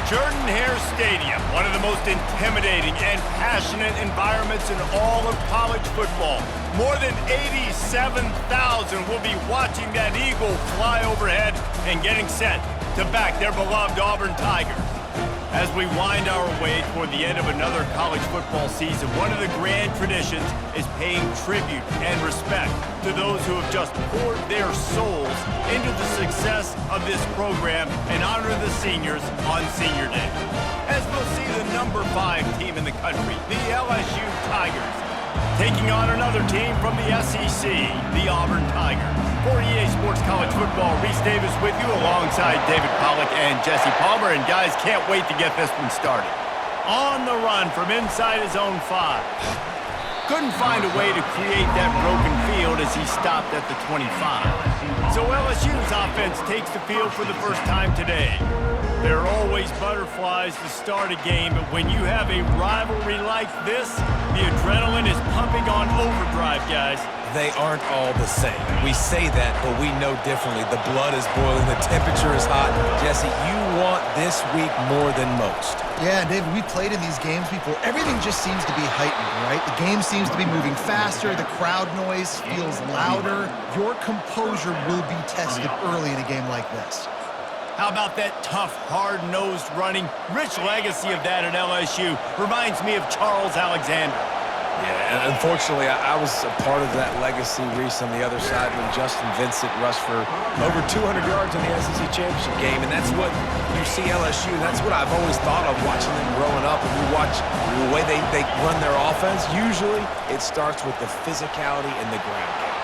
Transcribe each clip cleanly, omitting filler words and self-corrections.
Jordan-Hare Stadium, one of the most intimidating and passionate environments in all of college football. More than 87,000 will be watching that eagle fly overhead and getting set to back their beloved Auburn Tigers. As we wind our way toward the end of another college football season, one of the grand traditions is paying tribute and respect to those who have just poured their souls into the success of this program and honor the seniors on Senior Day. As we'll see the number 5 team in the country, the LSU Tigers, taking on another team from the SEC, the Auburn Tigers. For EA Sports College Football, Reese Davis with you alongside David Pollack and Jesse Palmer. And guys, can't wait to get this one started. On the run from inside his own 5. Couldn't find a way to create that broken field as he stopped at the 25. So LSU's offense takes the field for the first time today. There are always butterflies to start a game, but when you have a rivalry like this, the adrenaline is pumping on overdrive, guys. They aren't all the same. We say that, but we know differently. The blood is boiling. The temperature is hot. Jesse, you want this week more than most. Yeah, David, we played in these games before. Everything just seems to be heightened, right? The game seems to be moving faster. The crowd noise feels louder. Your composure will be tested early in a game like this. How about that tough, hard-nosed running? Rich legacy of that at LSU. Reminds me of Charles Alexander. Yeah, and unfortunately, I was a part of that legacy, Reese, on the other side when Justin Vincent rushed for over 200 yards in the SEC Championship game, and that's what you see LSU, and that's what I've always thought of watching them growing up. And you watch the way they run their offense, usually it starts with the physicality in the ground game.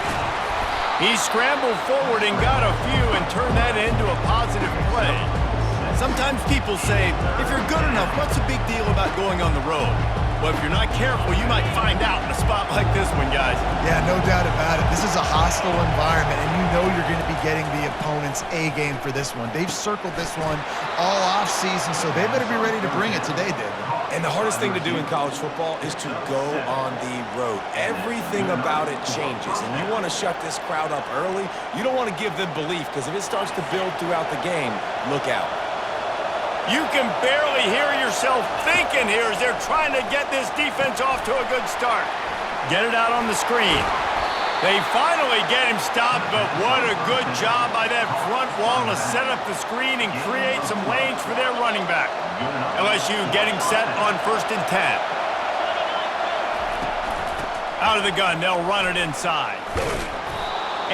He scrambled forward and got a few and turned that into a positive play. Sometimes people say, if you're good enough, what's the big deal about going on the road? Well, if you're not careful, you might find out in a spot like this one, guys. Yeah, no doubt about it. This is a hostile environment, and you know you're going to be getting the opponent's A game for this one. They've circled this one all offseason, so they better be ready to bring it today, David. And the hardest thing to do in college football is to go on the road. Everything about it changes, and you want to shut this crowd up early. You don't want to give them belief, because if it starts to build throughout the game, look out. You can barely hear yourself thinking here as they're trying to get this defense off to a good start. Get it out on the screen. They finally get him stopped, but what a good job by that front wall to set up the screen and create some lanes for their running back. LSU getting set on 1st and 10. Out of the gun, they'll run it inside.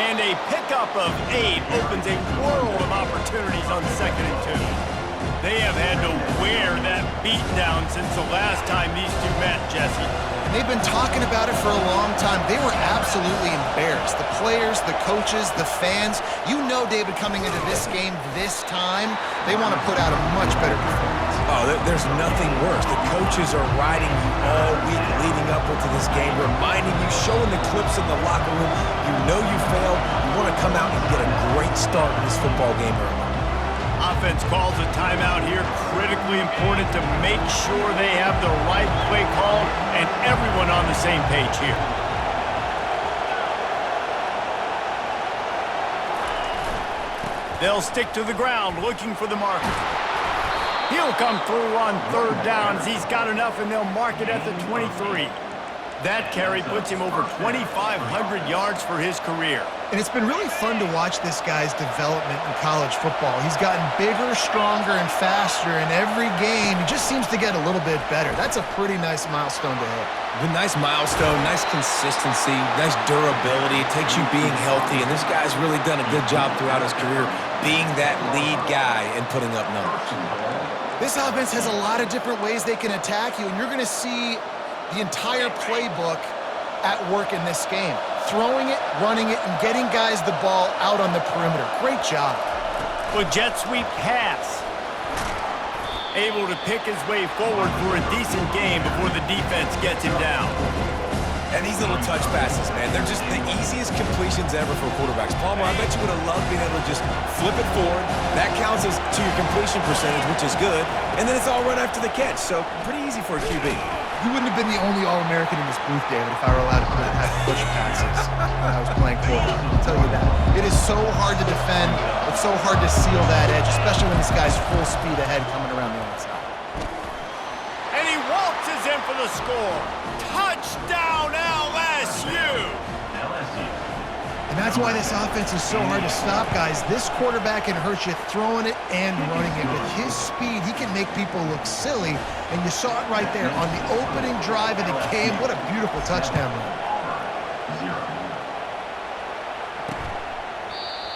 And a pickup of 8 opens a world of opportunities on 2nd and 2. They have had to wear that beatdown since the last time these two met, Jesse. And they've been talking about it for a long time. They were absolutely embarrassed. The players, the coaches, the fans. You know, David, coming into this game this time, they want to put out a much better performance. Oh, there's nothing worse. The coaches are riding you all week leading up into this game, reminding you, showing the clips in the locker room. You know you failed. You want to come out and get a great start in this football game early. Offense calls a timeout here. Critically important to make sure they have the right play called and everyone on the same page here. They'll stick to the ground looking for the marker. He'll come through on 3rd down as he's got enough, and they'll mark it at the 23. That carry puts him over 2,500 yards for his career. And it's been really fun to watch this guy's development in college football. He's gotten bigger, stronger, and faster in every game. He just seems to get a little bit better. That's a pretty nice milestone to hit. A nice milestone, nice consistency, nice durability. It takes you being healthy, and this guy's really done a good job throughout his career being that lead guy and putting up numbers. This offense has a lot of different ways they can attack you, and you're going to see the entire playbook at work in this game. Throwing it, running it, and getting guys the ball out on the perimeter. Great job. Well, jet sweep pass. Able to pick his way forward for a decent game before the defense gets him down. And these little touch passes, man, they're just the easiest completions ever for quarterbacks. Palmer, I bet you would have loved being able to just flip it forward. That counts as to your completion percentage, which is good. And then it's all right after the catch, so pretty easy for a QB. You wouldn't have been the only All-American in this booth, David, if I were allowed to have push passes when I was playing quarterback. I'll tell you that. It is so hard to defend. It's so hard to seal that edge, especially when this guy's full speed speed ahead coming around the outside. And he waltzes in for the score. Touchdown, LSU! And that's why this offense is so hard to stop, guys. This quarterback can hurt you throwing it and running it. With his speed, he can make people look silly. And you saw it right there on the opening drive of the game. What a beautiful touchdown run.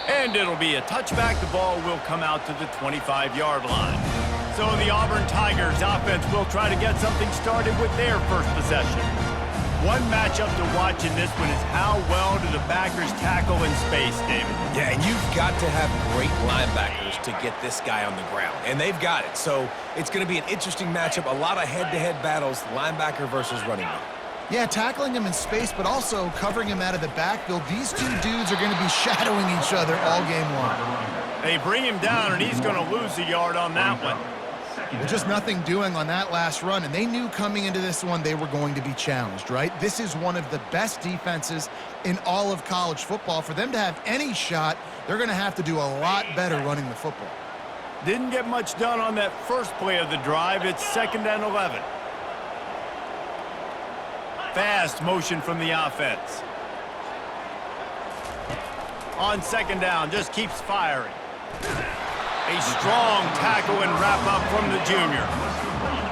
And it'll be a touchback. The ball will come out to the 25-yard line. So the Auburn Tigers offense will try to get something started with their first possession. One matchup to watch in this one is how well do the backers tackle in space, David? Yeah, and you've got to have great linebackers to get this guy on the ground, and they've got it. So it's going to be an interesting matchup, a lot of head-to-head battles, linebacker versus running back. Yeah, tackling him in space, but also covering him out of the backfield. These two dudes are going to be shadowing each other all game long. They bring him down, and he's going to lose a yard on that one. Well, just nothing doing on that last run, and they knew coming into this one they were going to be challenged, right? This is one of the best defenses in all of college football. For them to have any shot, they're going to have to do a lot better running the football. Didn't get much done on that first play of the drive. It's 2nd and 11. Fast motion from the offense. On 2nd down, just keeps firing. A strong tackle and wrap-up from the junior.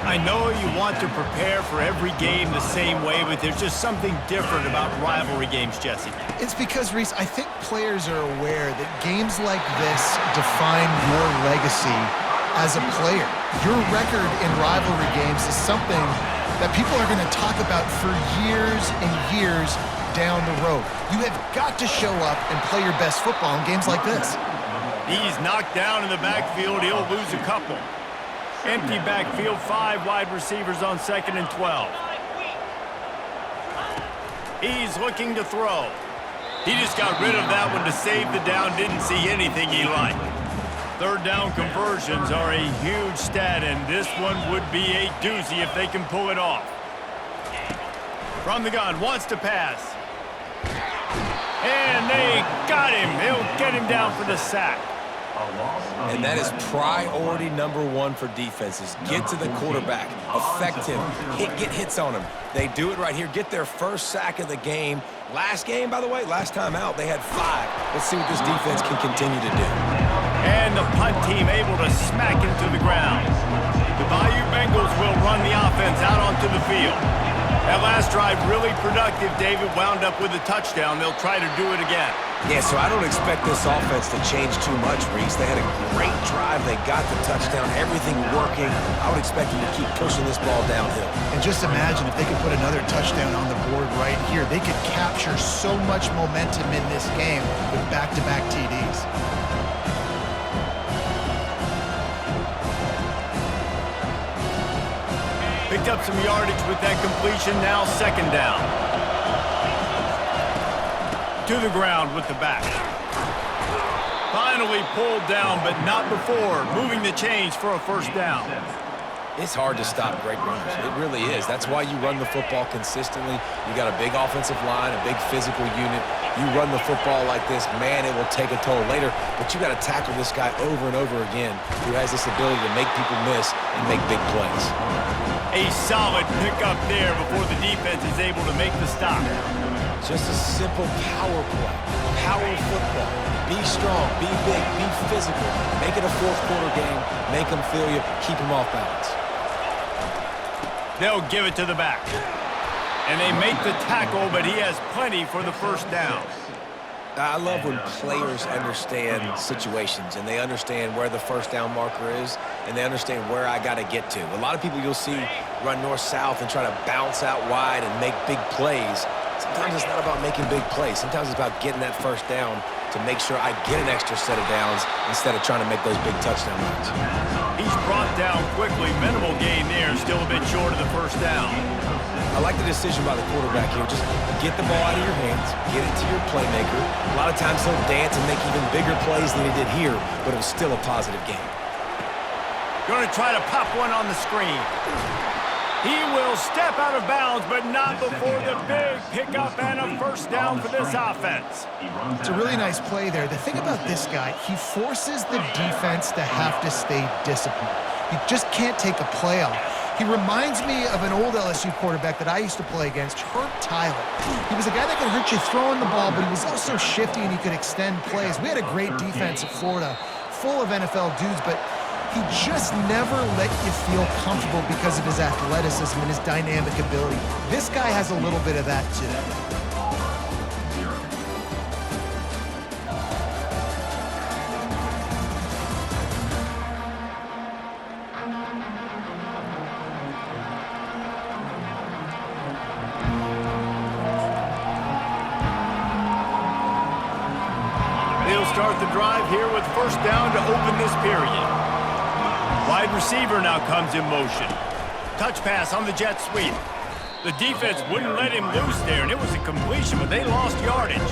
I know you want to prepare for every game the same way, but there's just something different about rivalry games, Jesse. It's because, Reese, I think players are aware that games like this define your legacy as a player. Your record in rivalry games is something that people are going to talk about for years and years down the road. You have got to show up and play your best football in games like this. He's knocked down in the backfield. He'll lose a couple. Empty backfield, 5 wide receivers on 2nd and 12. He's looking to throw. He just got rid of that one to save the down. Didn't see anything he liked. 3rd down conversions are a huge stat, and this one would be a doozy if they can pull it off. From the gun, wants to pass. And they got him. They'll get him down for the sack. And that is priority number 1 for defenses. Get to the quarterback, affect him, get hits on him. They do it right here, get their first sack of the game. Last game, by the way, last time out, they had 5. Let's see what this defense can continue to do. And the punt team able to smack him to the ground. The Bayou Bengals will run the offense out onto the field. That last drive really productive. David wound up with a touchdown. They'll try to do it again. Yeah, so I don't expect this offense to change too much, Reese. They had a great drive. They got the touchdown, everything working. I would expect them to keep pushing this ball downhill. And just imagine if they could put another touchdown on the board right here. They could capture so much momentum in this game with back-to-back TDs. Picked up some yardage with that completion. Now 2nd down. To the ground with the back. Finally pulled down, but not before. Moving the chains for a 1st down. It's hard to stop great runners. It really is. That's why you run the football consistently. You got a big offensive line, a big physical unit. You run the football like this, man, it will take a toll later. But you got to tackle this guy over and over again who has this ability to make people miss and make big plays. A solid pickup there before the defense is able to make the stop. Just a simple power play. Power football. Be strong, be big, be physical. Make it a 4th quarter game. Make them feel you. Keep them off balance. They'll give it to the back. And they make the tackle, but he has plenty for the 1st down. I love when players understand situations and they understand where the 1st down marker is and they understand where I got to get to. A lot of people you'll see run north-south and try to bounce out wide and make big plays. Sometimes it's not about making big plays. Sometimes it's about getting that 1st down to make sure I get an extra set of downs instead of trying to make those big touchdown runs. He's brought down quickly. Minimal gain there. Still a bit short of the 1st down. I like the decision by the quarterback here. Just get the ball out of your hands, get it to your playmaker. A lot of times he'll dance and make even bigger plays than he did here, but it was still a positive game. Going to try to pop one on the screen. He will step out of bounds, but not before the big pickup and a first down for this offense. It's a really nice play there. The thing about this guy, he forces the defense to have to stay disciplined. He just can't take a play off. He reminds me of an old LSU quarterback that I used to play against, Herb Tyler. He was a guy that could hurt you throwing the ball, but he was also shifty and he could extend plays. We had a great defense at Florida, full of NFL dudes, but he just never let you feel comfortable because of his athleticism and his dynamic ability. This guy has a little bit of that too. They'll start the drive here with first down to open this period. Wide receiver now comes in motion. Touch pass on the jet sweep. The defense wouldn't let him loose there, and it was a completion, but they lost yardage.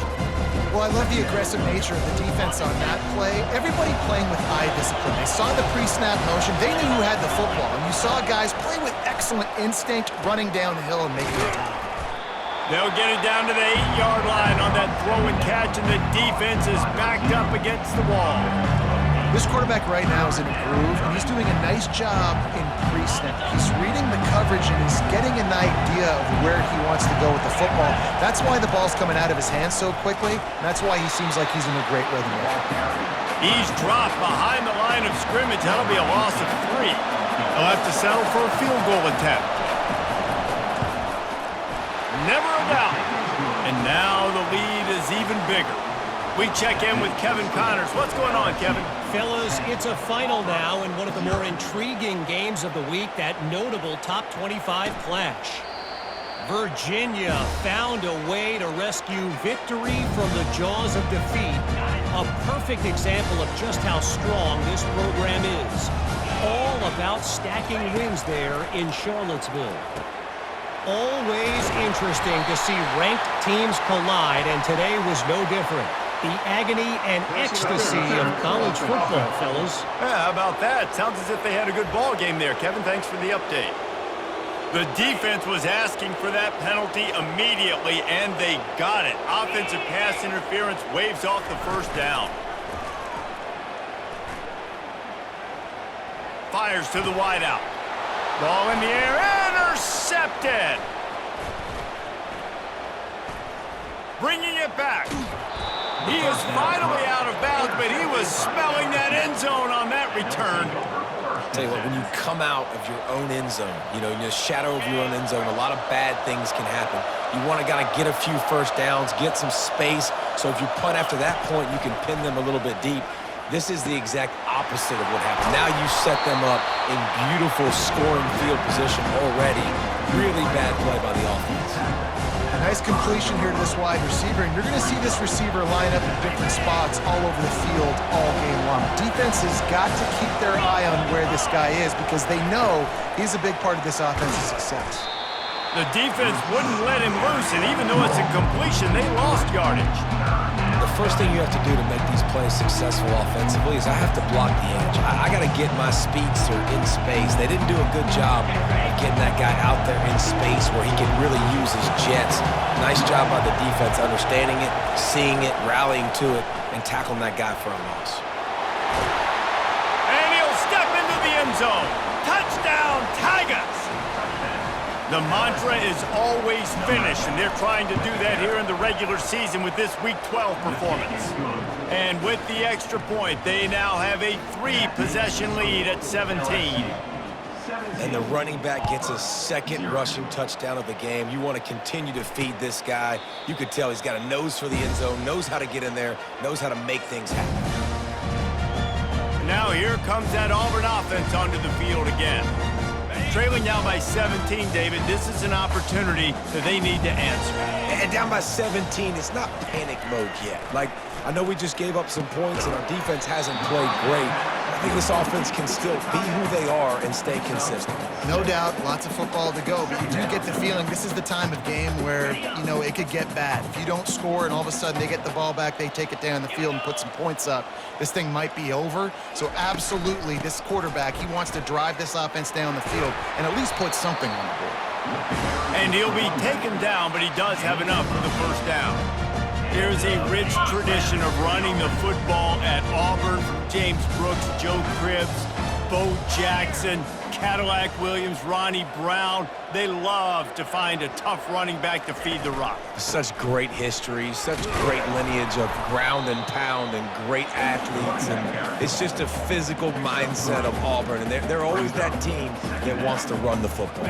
Well, I love the aggressive nature of the defense on that play. Everybody playing with eye discipline. They saw the pre-snap motion. They knew who had the football, and you saw guys play with excellent instinct, running downhill and making a tackle. They'll get it down to the 8-yard line on that throw and catch, and the defense is backed up against the wall. This quarterback right now is in a groove, and he's doing a nice job in pre-snap. He's reading the coverage, and he's getting an idea of where he wants to go with the football. That's why the ball's coming out of his hands so quickly, and that's why he seems like he's in a great rhythm. He's dropped behind the line of scrimmage. That'll be a loss of 3. He'll have to settle for a field goal attempt. Never a doubt. And now the lead is even bigger. We check in with Kevin Connors. What's going on, Kevin? Fellas, it's a final now in one of the more intriguing games of the week, that notable top 25 clash. Virginia found a way to rescue victory from the jaws of defeat. A perfect example of just how strong this program is. All about stacking wins there in Charlottesville. Always interesting to see ranked teams collide, and today was no different. The agony and ecstasy of college football, fellas. Yeah, how about that? Sounds as if they had a good ball game there. Kevin, thanks for the update. The defense was asking for that penalty immediately, and they got it. Offensive pass interference waves off the first down. Fires to the wideout. Ball in the air, intercepted. Bringing it back. He is finally out of bounds, but he was smelling that end zone on that return. I'll tell you what, when you come out of your own end zone, you know, in the shadow of your own end zone, a lot of bad things can happen. You want to kind of get a few first downs, get some space, so if you punt after that point, you can pin them a little bit deep. This is the exact opposite of what happened. Now you set them up in beautiful scoring field position already. Really bad play by the offense. Nice completion here to this wide receiver, and you're going to see this receiver line up in different spots all over the field all game long. Defense has got to keep their eye on where this guy is because they know he's a big part of this offense's success. The defense wouldn't let him loose, and even though it's a completion, they lost yardage. The first thing you have to do to make these plays successful offensively is I have to block the edge. I got to get my speedster in space. They didn't do a good job of getting that guy out there in space where he can really use his jets. Nice job by the defense understanding it, seeing it, rallying to it, and tackling that guy for a loss. And he'll step into the end zone. Touchdown, Tigers! The mantra is always finish, and they're trying to do that here in the regular season with this Week 12 performance. And with the extra point, they now have a 3-possession lead at 17. And the running back gets a second rushing touchdown of the game. You want to continue to feed this guy. You could tell he's got a nose for the end zone, knows how to get in there, knows how to make things happen. And now here comes that Auburn offense onto the field again. Trailing now by 17, David. This is an opportunity that they need to answer. And down by 17, it's not panic mode yet. Like, I know we just gave up some points and our defense hasn't played great. I think this offense can still be who they are and stay consistent. No doubt, lots of football to go, but you do get the feeling this is the time of game where, you know, it could get bad. If you don't score and all of a sudden they get the ball back, they take it down the field and put some points up, this thing might be over. So absolutely, this quarterback, he wants to drive this offense down the field and at least put something on the board. And he'll be taken down, but he does have enough for the first down. There's a rich tradition of running the football at Auburn from James Brooks, Joe Cribbs, Bo Jackson, Cadillac Williams, Ronnie Brown. They love to find a tough running back to feed the rock. Such great history, such great lineage of ground and pound and great athletes. And it's just a physical mindset of Auburn. And they're always that team that wants to run the football.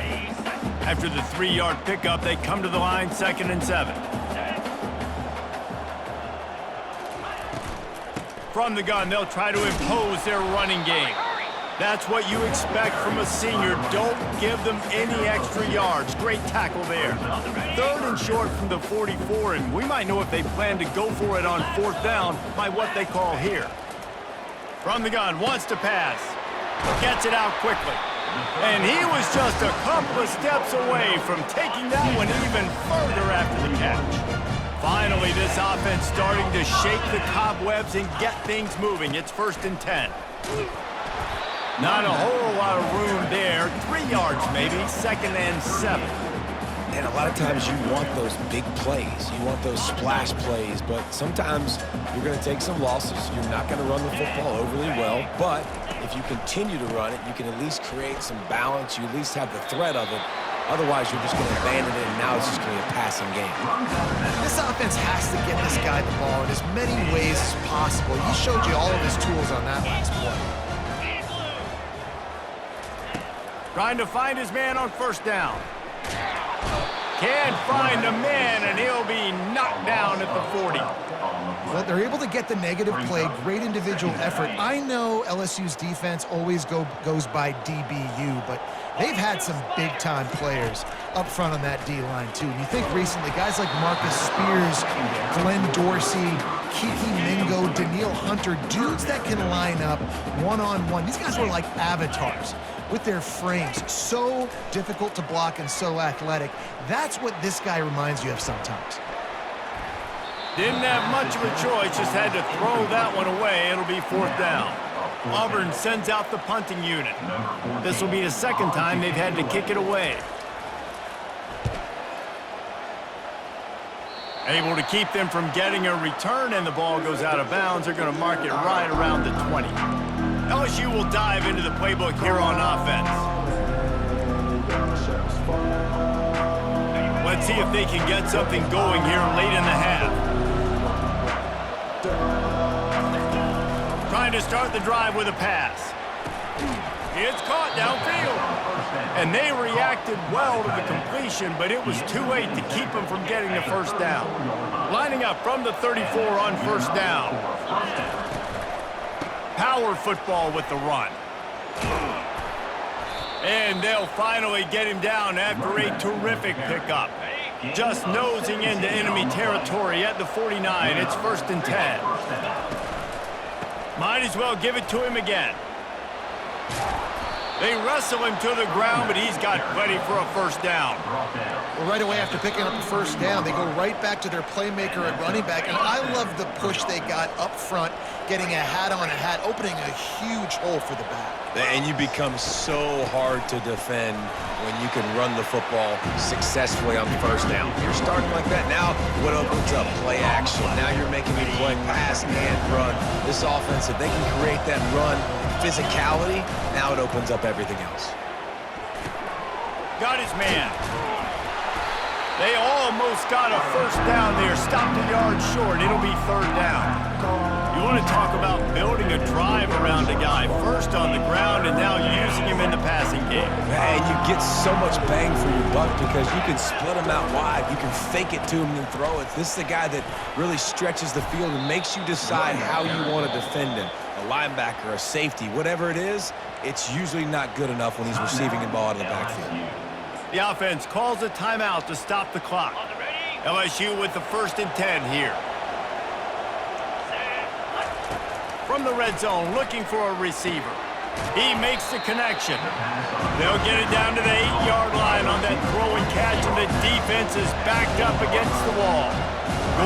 After the 3-yard pickup, they come to the line, 2nd and 7. From the gun, they'll try to impose their running game. That's what you expect from a senior. Don't give them any extra yards. Great tackle there. 3rd and short from the 44, and we might know if they plan to go for it on 4th down by what they call here. From the gun, wants to pass. Gets it out quickly. And he was just a couple of steps away from taking that one even further after the catch. Finally, this offense starting to shake the cobwebs and get things moving. It's 1st and 10. Not a whole lot of room there. 3 yards maybe, 2nd and 7. And a lot of times you want those big plays. You want those splash plays. But sometimes you're going to take some losses. You're not going to run the football overly well. But if you continue to run it, you can at least create some balance. You at least have the threat of it. Otherwise, you're just going to abandon it, and now it's just going to be a passing game. This offense has to get this guy the ball in as many ways as possible. He showed you all of his tools on that last play. Trying to find his man on 1st down. Can't find a man, and he'll be knocked down at the 40. Well, they're able to get the negative play, great individual effort. I know LSU's defense always goes by DBU, but they've had some big-time players up front on that D-line, too. And you think recently, guys like Marcus Spears, Glenn Dorsey, Kiki Mingo, Daniil Hunter, dudes that can line up one-on-one. These guys were like avatars with their frames. So difficult to block and so athletic. That's what this guy reminds you of sometimes. Didn't have much of a choice, just had to throw that one away. It'll be 4th down. Auburn sends out the punting unit. This will be the 2nd time they've had to kick it away. Able to keep them from getting a return, and the ball goes out of bounds. They're going to mark it right around the 20. LSU will dive into the playbook here on offense. Let's see if they can get something going here late in the half. Trying to start the drive with a pass. It's caught downfield. And they reacted well to the completion, but it was too late to keep them from getting the 1st down. Lining up from the 34 on 1st down. Power football with the run. And they'll finally get him down after a terrific pickup. Just nosing into enemy territory at the 49. It's 1st and 10. Might as well give it to him again. They wrestle him to the ground, but he's got plenty for a 1st down. Well, right away after picking up the 1st down, they go right back to their playmaker at running back. And I love the push they got up front, getting a hat on a hat, opening a huge hole for the back. And you become so hard to defend when you can run the football successfully on 1st down. You're starting like that. Now what opens up? Play action. Now you're making me play pass and run. This offense, if they can create that run physicality, now it opens up everything else. Got his man. They almost got a 1st down there. Stopped a yard short. It'll be 3rd down. You want to talk about building a drive around a guy. First on the ground and now using him in the passing game. And you get so much bang for your buck because you can split him out wide. You can fake it to him and throw it. This is the guy that really stretches the field and makes you decide how you want to defend him. A linebacker, a safety, whatever it is, it's usually not good enough when he's receiving the ball out of the backfield. The offense calls a timeout to stop the clock. LSU with the 1st and 10 here. from the red zone, looking for a receiver. He makes the connection. They'll get it down to the 8-yard line on that throw and catch, and the defense is backed up against the wall.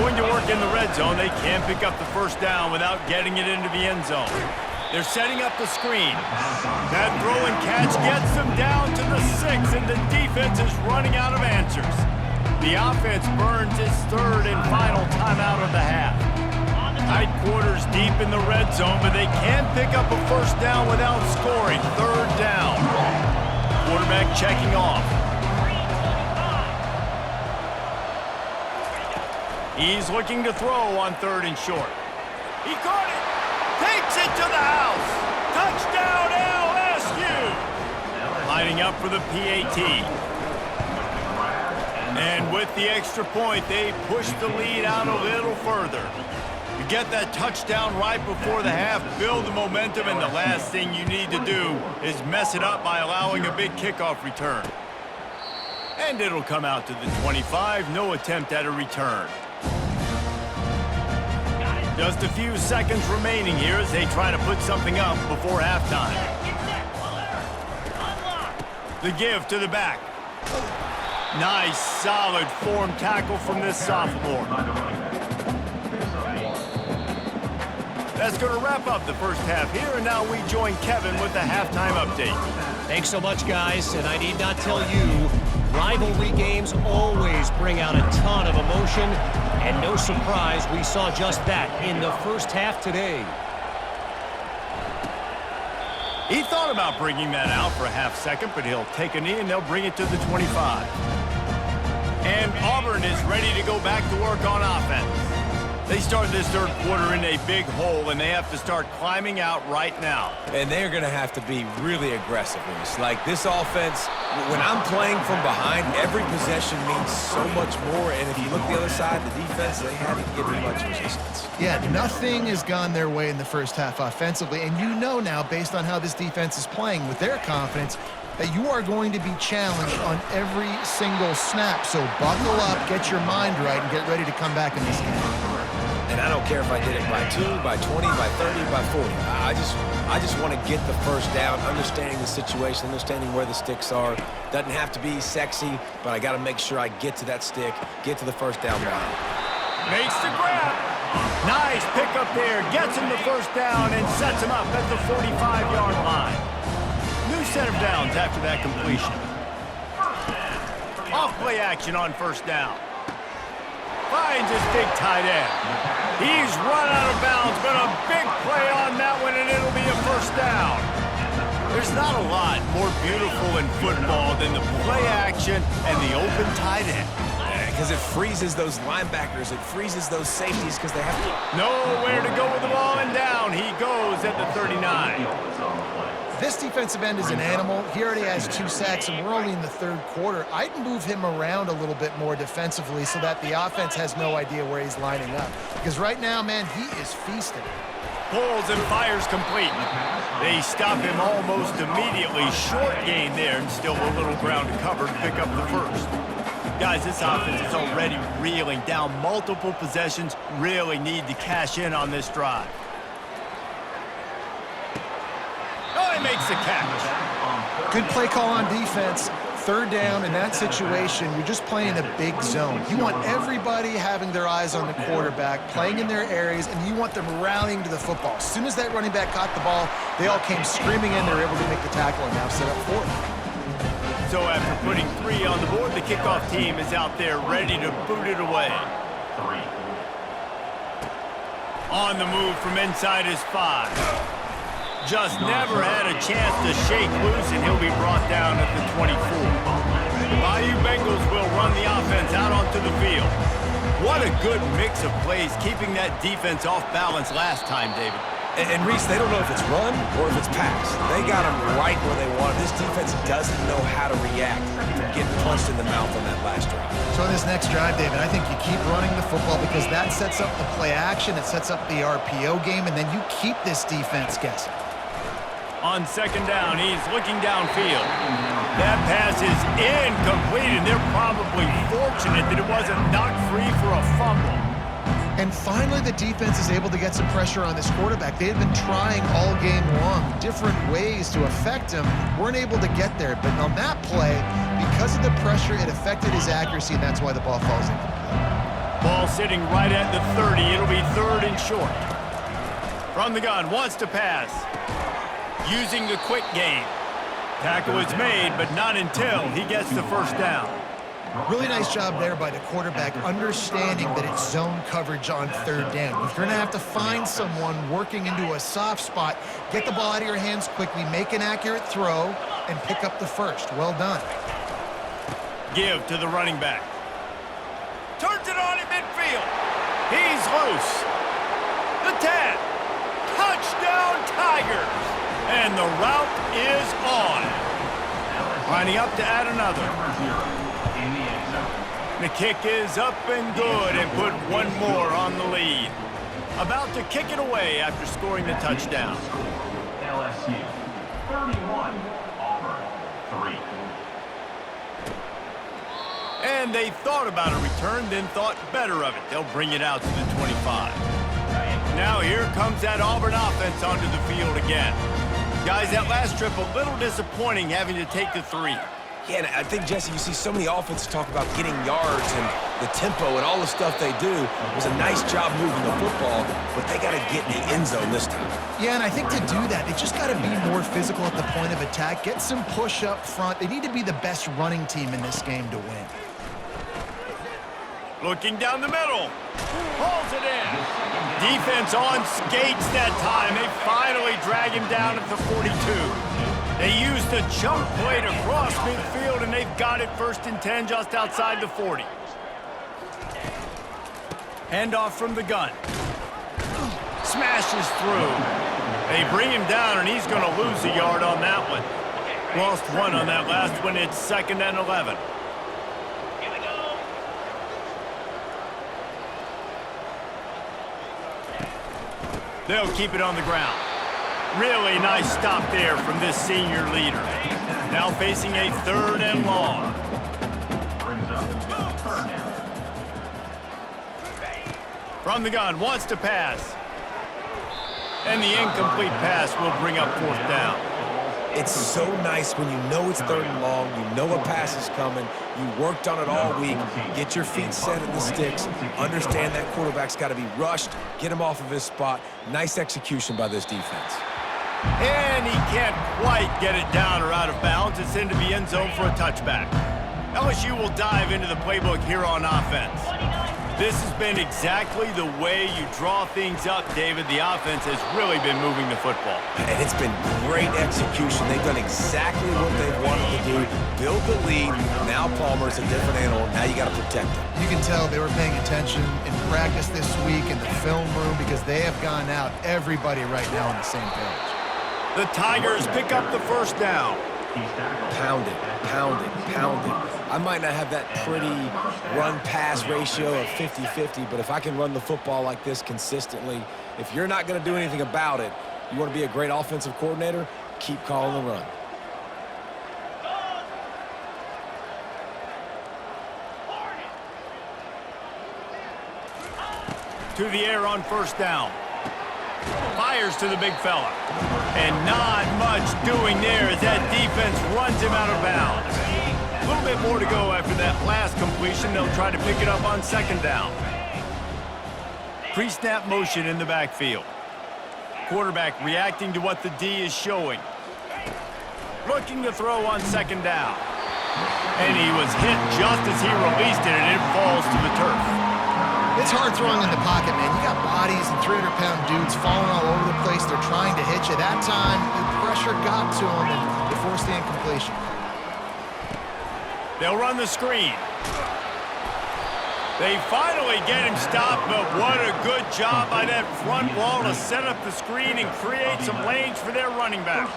Going to work in the red zone, they can't pick up the first down without getting it into the end zone. They're setting up the screen. That throw and catch gets them down to the 6, and the defense is running out of answers. The offense burns its third and final timeout of the half. Tight quarters deep in the red zone, but they can't pick up a first down without scoring. Third down. Quarterback checking off. He's looking to throw on 3rd and short. He caught it. Takes it to the house. Touchdown LSU. Lining up for the PAT. And with the extra point, they push the lead out a little further. You get that touchdown right before the half, build the momentum, and the last thing you need to do is mess it up by allowing a big kickoff return. And it'll come out to the 25, no attempt at a return. Just a few seconds remaining here as they try to put something up before halftime. The give to the back. Nice, solid form tackle from this sophomore. That's going to wrap up the first half here, and now we join Kevin with the halftime update. Thanks so much, guys, and I need not tell you, rivalry games always bring out a ton of emotion, and no surprise we saw just that in the first half today. He thought about bringing that out for a half second, but he'll take a knee and they'll bring it to the 25. And Auburn is ready to go back to work on offense. They start this third quarter in a big hole, and they have to start climbing out right now. And they're going to have to be really aggressive. Like this offense, when I'm playing from behind, every possession means so much more. And if you look the other side, the defense, they haven't given much resistance. Yeah, nothing has gone their way in the first half offensively. And you know now, based on how this defense is playing with their confidence, that you are going to be challenged on every single snap. So buckle up, get your mind right, and get ready to come back in this game. And I don't care if I did it by 2, by 20, by 30, by 40. I just want to get the first down, understanding the situation, understanding where the sticks are. Doesn't have to be sexy, but I got to make sure I get to that stick, get to the first down line. Makes the grab. Nice pick up there. Gets him the first down and sets him up at the 45-yard line. New set of downs after that completion. Off play action on first down. Finds his big tight end. He's run out of bounds, but a big play on that one, and it'll be a first down. There's not a lot more beautiful in football than the play action and the open tight end. Because it freezes those linebackers. It freezes those safeties because they have to... Nowhere to go with the ball, and down he goes at the 39. This defensive end is an animal. He already has 2 sacks, and we're only in the third quarter. I'd move him around a little bit more defensively so that the offense has no idea where he's lining up. Because right now, man, he is feasting. Pulls and fires complete. They stop him almost immediately. Short gain there, and still a little ground to cover to pick up the first. Guys, this offense is already reeling down multiple possessions. Really need to cash in on this drive. Oh, he makes the catch. Good play call on defense. Third down in that situation, you're just playing a big zone. You want everybody having their eyes on the quarterback, playing in their areas, and you want them rallying to the football. As soon as that running back caught the ball, they all came screaming in. They were able to make the tackle and now set up fourth. So after putting 3 on the board, the kickoff team is out there ready to boot it away. On the move from inside his 5. Just never had a chance to shake loose, and he'll be brought down at the 24. The Bayou Bengals will run the offense out onto the field. What a good mix of plays, keeping that defense off balance last time, David. And Reese, they don't know if it's run or if it's pass. They got them right where they want it. This defense doesn't know how to react from getting punched in the mouth on that last drive. So in this next drive, David, I think you keep running the football because that sets up the play action, it sets up the RPO game, and then you keep this defense guessing. On second down, he's looking downfield. That pass is incomplete, and they're probably fortunate that it wasn't knocked free for a fumble. And finally, the defense is able to get some pressure on this quarterback. They had been trying all game long, different ways to affect him, weren't able to get there. But on that play, because of the pressure, it affected his accuracy, and that's why the ball falls incomplete. Ball sitting right at the 30. It'll be 3rd and short. From the gun, wants to pass. Using the quick game. Tackle is made, but not until he gets the first down. Really nice job there by the quarterback, understanding that it's zone coverage on 3rd down. If you're going to have to find someone working into a soft spot, get the ball out of your hands quickly, make an accurate throw, and pick up the first. Well done. Give to the running back. Turns it on in midfield. He's loose. The 10. Touchdown Tigers. And the route is on. Lining up to add another. The kick is up and good and put one more on the lead. About to kick it away after scoring the touchdown. LSU 31, Auburn 3. And they thought about a return, then thought better of it. They'll bring it out to the 25. Now here comes that Auburn offense onto the field again. Guys, that last trip a little disappointing having to take the 3. Yeah, and I think, Jesse, you see so many offenses talk about getting yards and the tempo and all the stuff they do. It was a nice job moving the football, but they got to get in the end zone this time. Yeah, and I think to do that, they just got to be more physical at the point of attack, get some push up front. They need to be the best running team in this game to win. Looking down the middle. Pulls it in. Defense on skates that time. They finally drag him down at the 42. They used the jump play to cross midfield, and they've got it 1st and 10 just outside the 40. Handoff from the gun. Smashes through. They bring him down, and he's going to lose a yard on that one. Lost 1 on that last one. It's 2nd and 11. They'll keep it on the ground. Really nice stop there from this senior leader. Now facing a 3rd and long. From the gun, wants to pass. And the incomplete pass will bring up 4th down. It's so nice when you know it's 3rd and long, you know a pass is coming, you worked on it all week, get your feet set at the sticks, understand that quarterback's got to be rushed, get him off of his spot. Nice execution by this defense. And he can't quite get it down or out of bounds. It's into the end zone for a touchback. LSU will dive into the playbook here on offense. This has been exactly the way you draw things up, David. The offense has really been moving the football. And it's been great execution. They've done exactly what they've wanted to do. Build the lead. Now Palmer's a different animal. Now you got to protect him. You can tell they were paying attention in practice this week in the film room because they have gone out, everybody right now on the same page. The Tigers pick up the 1st down. Pound it, pound it, pound it. I might not have that pretty run-pass ratio of 50-50, but if I can run the football like this consistently, if you're not going to do anything about it, you want to be a great offensive coordinator, keep calling the run. To the air on 1st down. Fires to the big fella. And not much doing there as that defense runs him out of bounds. A little bit more to go after that last completion. They'll try to pick it up on 2nd down. Pre-snap motion in the backfield. Quarterback reacting to what the D is showing. Looking to throw on 2nd down. And he was hit just as he released it, and it falls to the turf. It's hard throwing in the pocket, man. You got bodies and 300-pound dudes falling all over the place. They're trying to hit you. That time, the pressure got to them, and they forced the incompletion. They'll run the screen. They finally get him stopped, but what a good job by that front wall to set up the screen and create some lanes for their running back.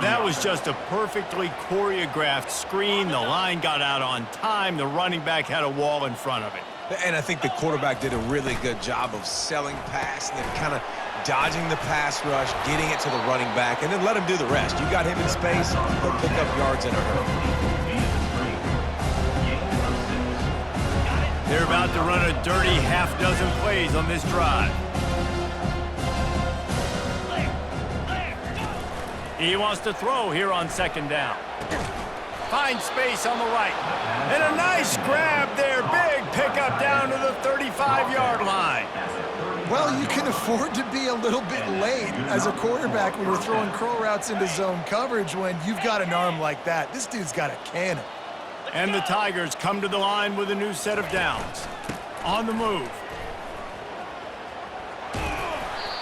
That was just a perfectly choreographed screen. The line got out on time. The running back had a wall in front of it. And I think the quarterback did a really good job of selling pass and then kind of dodging the pass rush, getting it to the running back, and then let him do the rest. You got him in space, he'll pick up yards in a hurry. They're about to run a dirty half-dozen plays on this drive. He wants to throw here on second down. Finds space on the right. And a nice grab there. Big pickup down to the 35-yard line. Well, you can afford to be a little bit late as a quarterback when you're throwing curl routes into zone coverage when you've got an arm like that. This dude's got a cannon. And the Tigers come to the line with a new set of downs. On the move.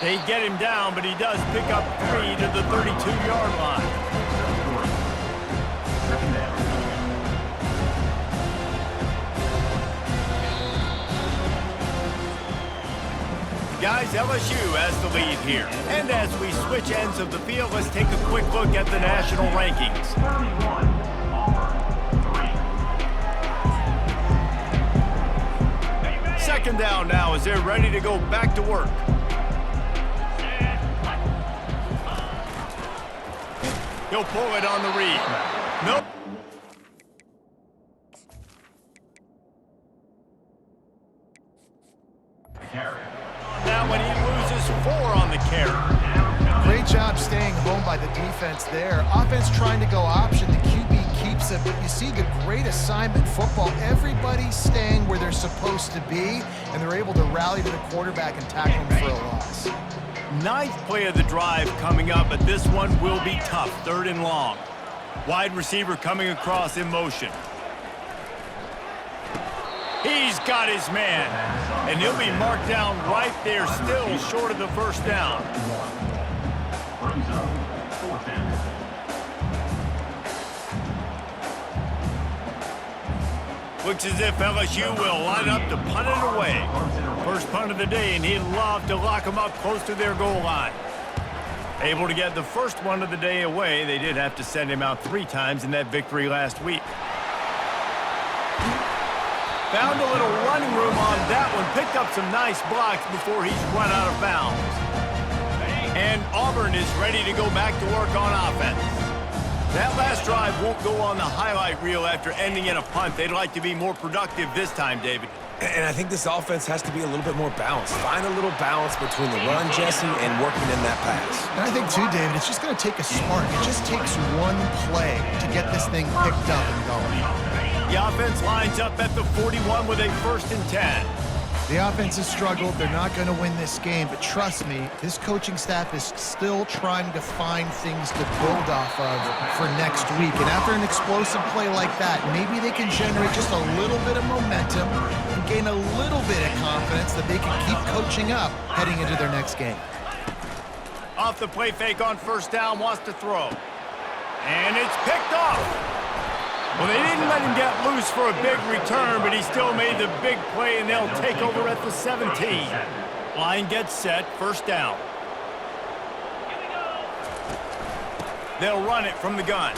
They get him down, but he does pick up 3 to the 32-yard line. Guys, LSU has the lead here. And as we switch ends of the field, let's take a quick look at the national rankings. 31, Auburn, 3. Second down now as they're ready to go back to work. He'll pull it on the read. Nope. Carry. Now when he loses 4 on the carry. Great job staying home by the defense there. Offense trying to go option. The QB keeps it, but you see the great assignment football. Everybody's staying where they're supposed to be, and they're able to rally to the quarterback and tackle him for a loss. 9th play of the drive coming up, but this one will be tough. 3rd and long. Wide receiver coming across in motion. He's got his man, and he'll be marked down right there, still short of the first down. Brings up 4th down. Looks as if LSU will line up to punt it away. First punt of the day, and he'd love to lock them up close to their goal line. Able to get the first one of the day away. They did have to send him out 3 times in that victory last week. Found a little running room on that one. Picked up some nice blocks before he's run out of bounds. And Auburn is ready to go back to work on offense. That last drive won't go on the highlight reel after ending in a punt. They'd like to be more productive this time, David. And I think this offense has to be a little bit more balanced. Find a little balance between the run, Jesse, and working in that pass. And I think, too, David, it's just going to take a spark. It just takes one play to get this thing picked up and going. The offense lines up at the 41 with a 1st and 10. The offense has struggled. They're not going to win this game, but trust me, this coaching staff is still trying to find things to build off of for next week. And after an explosive play like that, maybe they can generate just a little bit of momentum and gain a little bit of confidence that they can keep coaching up heading into their next game. Off the play fake on 1st down, wants to throw. And it's picked off. Well, they didn't let him get loose for a big return, but he still made the big play, and they'll take over at the 17. Line gets set, 1st down. They'll run it from the gun.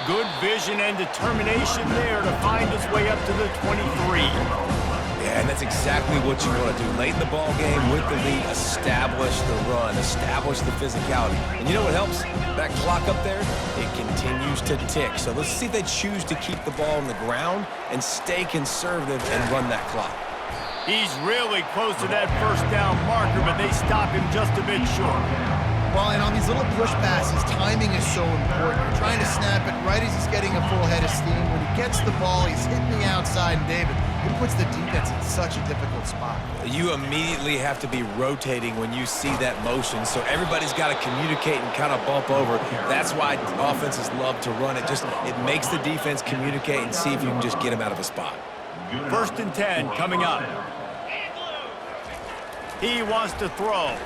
Good vision and determination there to find his way up to the 23. Yeah, and that's exactly what you want to do. Late in the ball game with the lead, establish the run, establish the physicality. And you know what helps? That clock up there, it continues to tick. So let's see if they choose to keep the ball on the ground and stay conservative and run that clock. He's really close to that 1st down marker, but they stop him just a bit short. Well, and on these little push passes, timing is so important. You're trying to snap it right as he's getting a full head of steam. When he gets the ball, he's hitting the outside, and David, it puts the defense in such a difficult spot. You immediately have to be rotating when you see that motion, so everybody's got to communicate and kind of bump over. That's why offenses love to run it. It makes the defense communicate and see if you can just get him out of a spot. 1st and 10 coming up. He wants to throw.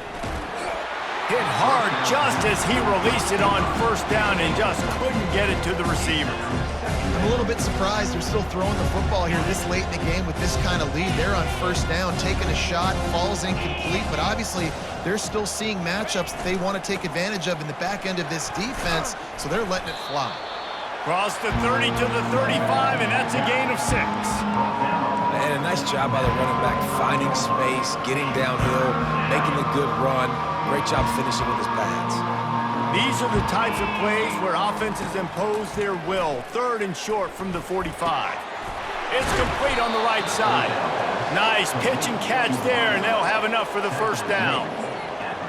Hit hard just as he released it on 1st down and just couldn't get it to the receiver. I'm a little bit surprised they're still throwing the football here this late in the game with this kind of lead. They're on 1st down, taking a shot, falls incomplete, but obviously they're still seeing matchups that they want to take advantage of in the back end of this defense, so they're letting it fly. Cross the 30 to the 35, and that's a gain of 6. And a nice job by the running back, finding space, getting downhill, making a good run. Great job finishing with his pads. These are the types of plays where offenses impose their will. 3rd and short from the 45. It's complete on the right side. Nice pitch and catch there, and they'll have enough for the first down.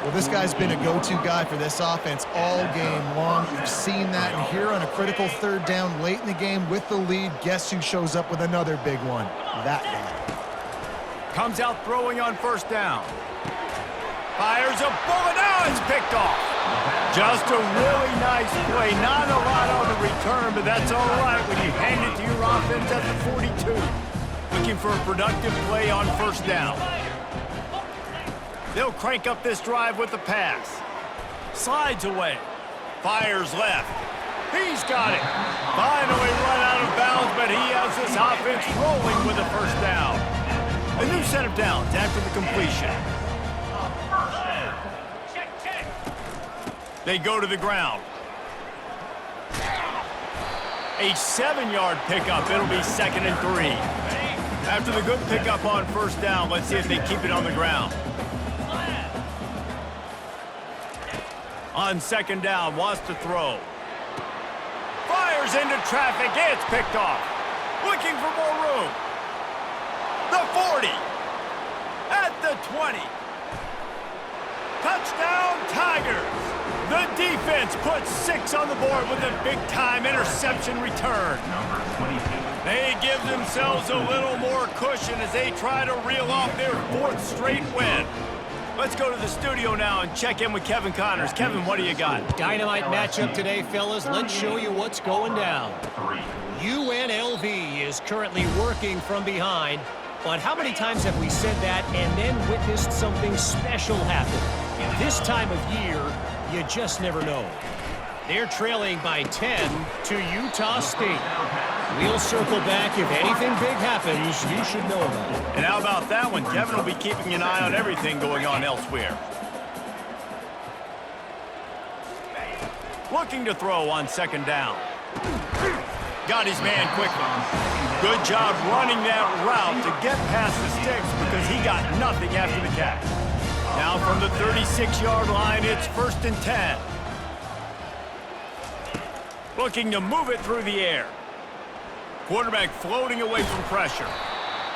Well, this guy's been a go-to guy for this offense all game long. You've seen that, and here on a critical third down late in the game with the lead, guess who shows up with another big one? That guy. Comes out throwing on first down. Fires a bullet. Now it's picked off. Just a really nice play. Not a lot on the return, but that's all right when you hand it to your offense at the 42. Looking for a productive play on first down. They'll crank up this drive with the pass. Slides away. Fires left. He's got it. Finally run out of bounds, but he has this offense rolling with a first down. A new set of downs after the completion. They go to the ground. A 7-yard pickup. It'll be 2nd and 3. After the good pickup on first down, let's see if they keep it on the ground. On 2nd down, wants to throw. Fires into traffic. It's picked off. Looking for more room. The 40. At the 20. Touchdown, Tigers. The defense puts 6 on the board with a big-time interception return. Number 22. They give themselves a little more cushion as they try to reel off their 4th straight win. Let's go to the studio now and check in with Kevin Connors. Kevin, what do you got? Dynamite matchup today, fellas. Let's show you what's going down. UNLV is currently working from behind, but how many times have we said that and then witnessed something special happen? This time of year, you just never know. They're trailing by 10 to Utah State. We'll circle back. If anything big happens, you should know about it. And how about that one? Kevin will be keeping an eye on everything going on elsewhere. Looking to throw on 2nd down. Got his man quickly. Good job running that route to get past the sticks because he got nothing after the catch. Now from the 36-yard line, it's 1st and 10. Looking to move it through the air. Quarterback floating away from pressure.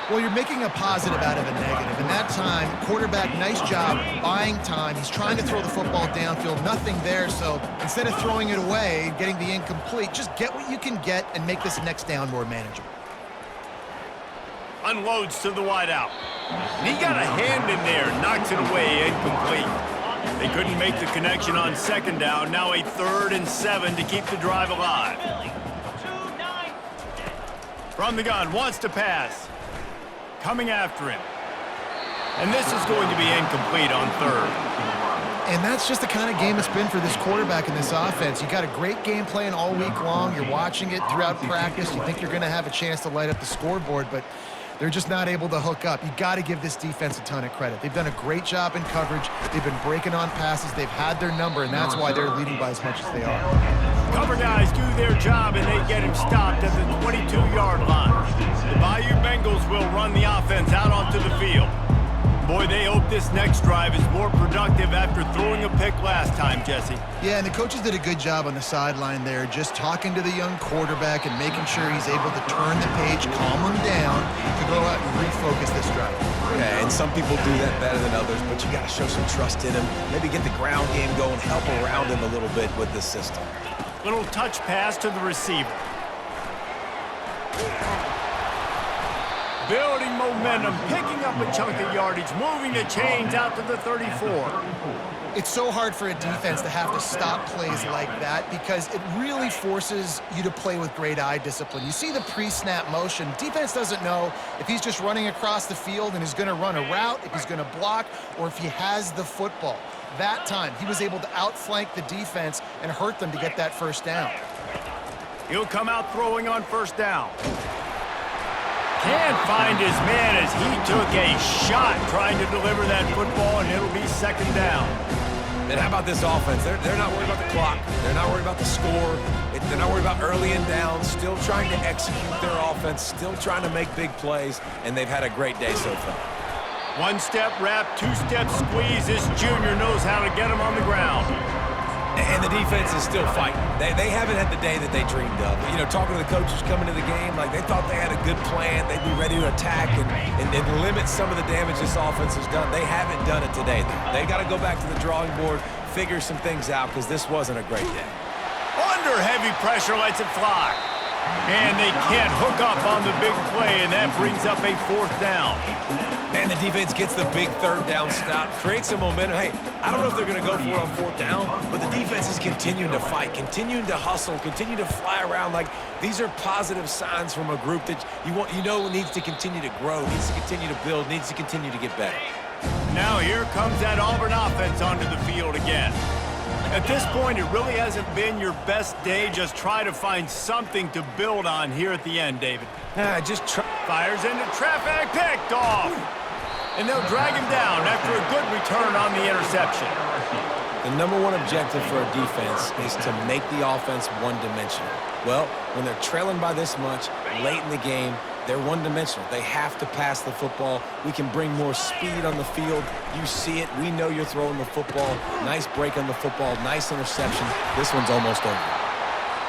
Well, you're making a positive out of a negative. And that time, quarterback, nice job buying time. He's trying to throw the football downfield. Nothing there, so instead of throwing it away and getting the incomplete, just get what you can get and make this next down more manageable. Unloads to the wideout. He got a hand in there, knocks it away, incomplete. They couldn't make the connection on 2nd down. Now a 3rd and 7 to keep the drive alive. From the gun, wants to pass. Coming after him. And this is going to be incomplete on 3rd. And that's just the kind of game it's been for this quarterback in this offense. You got a great game plan all week long. You're watching it throughout practice. You think you're going to have a chance to light up the scoreboard, but they're just not able to hook up. You got to give this defense a ton of credit. They've done a great job in coverage. They've been breaking on passes. They've had their number, and that's why they're leading by as much as they are. Cover guys do their job, and they get him stopped at the 22-yard line. The Bayou Bengals will run the offense out onto the field. Boy, they hope this next drive is more productive after throwing a pick last time, Jesse. Yeah, and the coaches did a good job on the sideline there, just talking to the young quarterback and making sure he's able to turn the page, calm him down, to go out and refocus this drive. Yeah, and some people do that better than others, but you got to show some trust in him. Maybe get the ground game going, help around him a little bit with this system. Little touch pass to the receiver. Building momentum, picking up a chunk of yardage, moving the chains out to the 34. It's so hard for a defense to have to stop plays like that because it really forces you to play with great eye discipline. You see the pre-snap motion. Defense doesn't know if he's just running across the field and is going to run a route, if he's going to block, or if he has the football. That time, he was able to outflank the defense and hurt them to get that first down. He'll come out throwing on first down. Can't find his man as he took a shot trying to deliver that football, and it'll be 2nd down. And how about this offense? They're not worried about the clock. They're not worried about the score. They're not worried about early and down. Still trying to execute their offense. Still trying to make big plays. And they've had a great day so far. One-step wrap, two-step squeeze. This junior knows how to get him on the ground. And the defense is still fighting. They haven't had the day that they dreamed of. You know, talking to the coaches coming to the game, like they thought they had a good plan. They'd be ready to attack and limit some of the damage this offense has done. They haven't done it today, though. They got to go back to the drawing board, figure some things out, because this wasn't a great day. Under heavy pressure, lets it fly. And they can't hook up on the big play, and that brings up a 4th down. And the defense gets the big 3rd down stop, creates some momentum. Hey, I don't know if they're going to go for it on 4th down, but the defense is continuing to fight, continuing to hustle, continue to fly around. Like, these are positive signs from a group that you know needs to continue to grow, needs to continue to build, needs to continue to get better. Now here comes that Auburn offense onto the field again. At this point, it really hasn't been your best day. Just try to find something to build on here at the end, David. Fires into traffic, picked off. And they'll drag him down after a good return on the interception. The number one objective for a defense is to make the offense one-dimensional. Well, when they're trailing by this much late in the game, they're one-dimensional. They have to pass the football. We can bring more speed on the field. You see it. We know you're throwing the football. Nice break on the football. Nice interception. This one's almost over.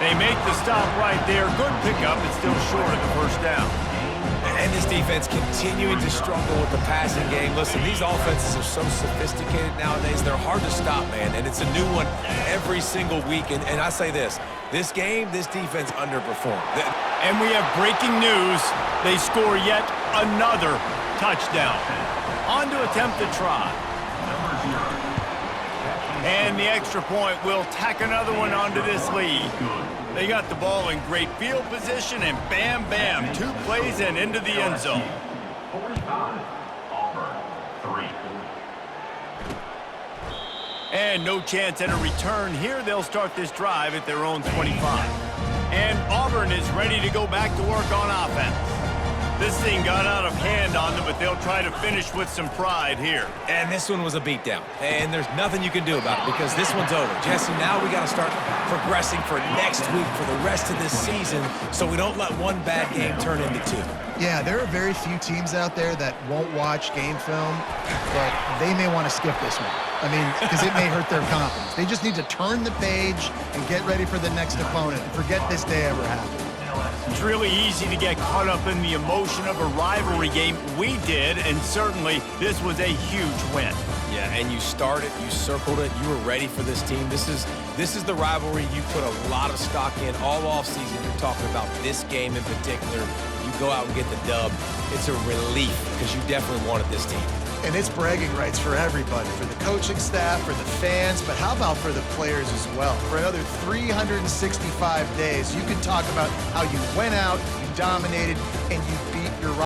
They make the stop right there. Good pickup. It's still short of the 1st down. And this defense continuing to struggle with the passing game. Listen, these offenses are so sophisticated nowadays. They're hard to stop, man. And it's a new one every single week. And I say this game, this defense underperformed. And we have breaking news. They score yet another touchdown. On to attempt the try. And the extra point will tack another one onto this lead. They got the ball in great field position, and bam, bam, 2 plays and into the end zone. 45, Auburn, 3. And no chance at a return here. They'll start this drive at their own 25. And Auburn is ready to go back to work on offense. This thing got out of hand on them, but they'll try to finish with some pride here. And this one was a beatdown. And there's nothing you can do about it because this one's over. Jesse, now we got to start progressing for next week, for the rest of this season, so we don't let one bad game turn into 2. Yeah, there are very few teams out there that won't watch game film, but they may want to skip this one. I mean, because it may hurt their confidence. They just need to turn the page and get ready for the next opponent and forget this day ever happened. It's really easy to get caught up in the emotion of a rivalry game. We did, and certainly this was a huge win. Yeah, and you started, you circled it, you were ready for this team. This is the rivalry you put a lot of stock in all offseason. You're talking about this game in particular. You go out and get the dub. It's a relief because you definitely wanted this team. And it's bragging rights for everybody, for the coaching staff, for the fans, but how about for the players as well? For another 365 days, you can talk about how you went out, you dominated, and you beat your